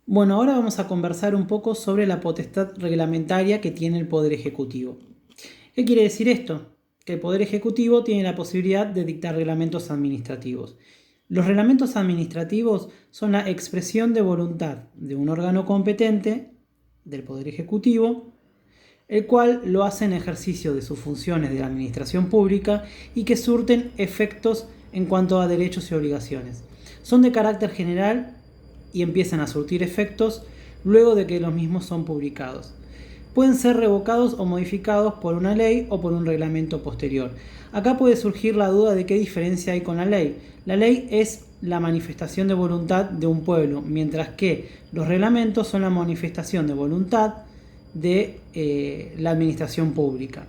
Bueno, ahora vamos a conversar un poco sobre la potestad reglamentaria que tiene el Poder Ejecutivo. ¿Qué quiere decir esto? Que el Poder Ejecutivo tiene la posibilidad de dictar reglamentos administrativos. Los reglamentos administrativos son la expresión de voluntad de un órgano competente del Poder Ejecutivo, el cual lo hace en ejercicio de sus funciones de la administración pública y que surten efectos en cuanto a derechos y obligaciones. Son de carácter general y empiezan a surtir efectos luego de que los mismos son publicados. Pueden ser revocados o modificados por una ley o por un reglamento posterior. Acá puede surgir la duda de qué diferencia hay con la ley. La ley es la manifestación de voluntad de un pueblo, mientras que los reglamentos son la manifestación de voluntad de la administración pública.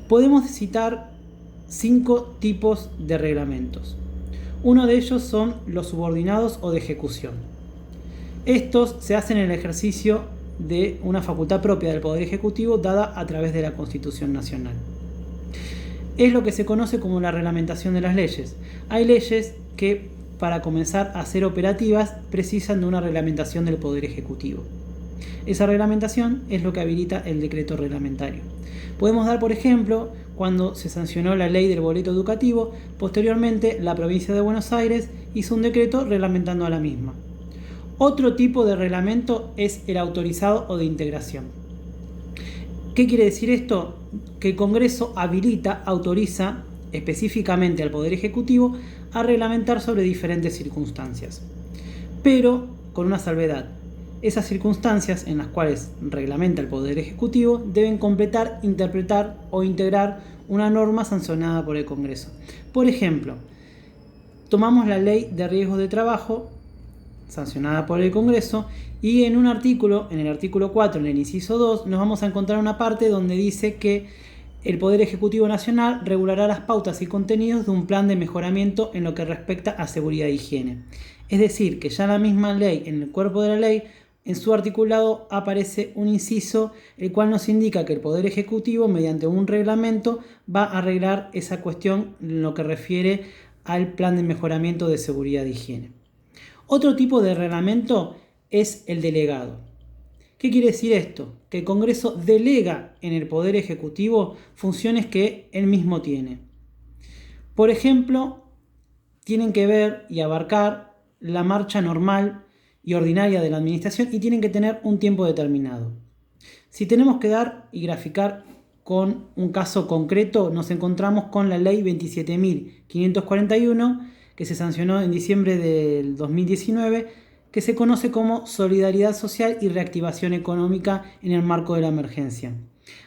Podemos citar 5 tipos de reglamentos. Uno de ellos son los subordinados o de ejecución. Estos se hacen en el ejercicio de una facultad propia del Poder Ejecutivo dada a través de la Constitución Nacional. Es lo que se conoce como la reglamentación de las leyes. Hay leyes que para comenzar a ser operativas precisan de una reglamentación del Poder Ejecutivo. Esa reglamentación es lo que habilita el decreto reglamentario. Podemos dar, por ejemplo, cuando se sancionó la ley del boleto educativo, posteriormente la provincia de Buenos Aires hizo un decreto reglamentando a la misma. Otro tipo de reglamento es el autorizado o de integración. ¿Qué quiere decir esto? Que el Congreso autoriza específicamente al Poder Ejecutivo a reglamentar sobre diferentes circunstancias, pero con una salvedad. Esas circunstancias en las cuales reglamenta el Poder Ejecutivo deben completar, interpretar o integrar una norma sancionada por el Congreso. Por ejemplo, tomamos la Ley de Riesgos de Trabajo, sancionada por el Congreso, y en un artículo, en el artículo 4, en el inciso 2, nos vamos a encontrar una parte donde dice que el Poder Ejecutivo Nacional regulará las pautas y contenidos de un plan de mejoramiento en lo que respecta a seguridad e higiene. Es decir, que ya la misma ley, en el cuerpo de la ley, en su articulado aparece un inciso el cual nos indica que el Poder Ejecutivo, mediante un reglamento, va a arreglar esa cuestión en lo que refiere al plan de mejoramiento de seguridad e higiene. Otro tipo de reglamento es el delegado. ¿Qué quiere decir esto? Que el Congreso delega en el Poder Ejecutivo funciones que él mismo tiene. Por ejemplo, tienen que ver y abarcar la marcha normal y ordinaria de la administración y tienen que tener un tiempo determinado. Si tenemos que dar y graficar con un caso concreto, nos encontramos con la ley 27.541 que se sancionó en diciembre del 2019, que se conoce como Solidaridad Social y Reactivación Económica en el marco de la emergencia.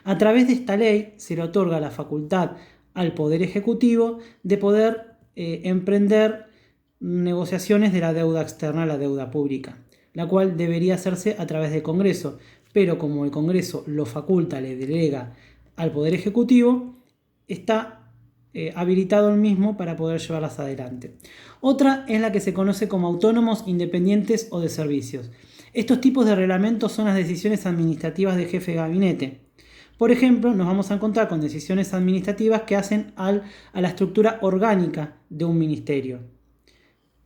A través de esta ley se le otorga la facultad al Poder Ejecutivo de poder emprender negociaciones de la deuda externa a la deuda pública, la cual debería hacerse a través del Congreso, pero como el Congreso lo faculta, le delega al Poder Ejecutivo, está habilitado el mismo para poder llevarlas adelante. Otra es la que se conoce como autónomos, independientes o de servicios. Estos tipos de reglamentos son las decisiones administrativas del jefe de gabinete. Por ejemplo, nos vamos a encontrar con decisiones administrativas que hacen a la estructura orgánica de un ministerio.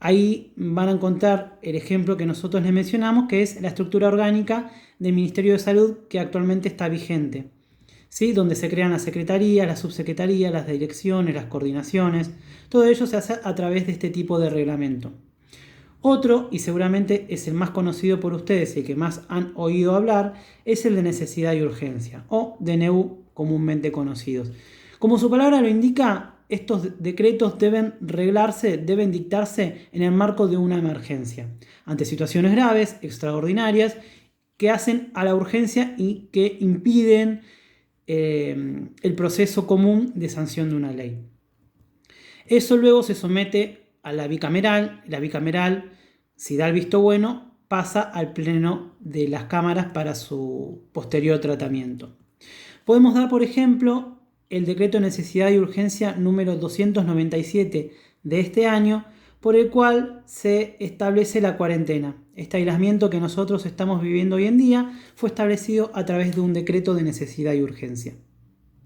Ahí van a encontrar el ejemplo que nosotros les mencionamos, que es la estructura orgánica del Ministerio de Salud que actualmente está vigente, ¿sí? Donde se crean las secretarías, las subsecretarías, las direcciones, las coordinaciones. Todo ello se hace a través de este tipo de reglamento. Otro, y seguramente es el más conocido por ustedes y el que más han oído hablar, es el de necesidad y urgencia, o DNU comúnmente conocidos. Como su palabra lo indica, estos decretos deben dictarse en el marco de una emergencia, ante situaciones graves, extraordinarias, que hacen a la urgencia y que impiden el proceso común de sanción de una ley. Eso luego se somete a la bicameral si da el visto bueno, pasa al pleno de las cámaras para su posterior tratamiento. Podemos dar, por ejemplo, el decreto de necesidad y urgencia número 297 de este año, por el cual se establece la cuarentena. Este aislamiento que nosotros estamos viviendo hoy en día fue establecido a través de un decreto de necesidad y urgencia.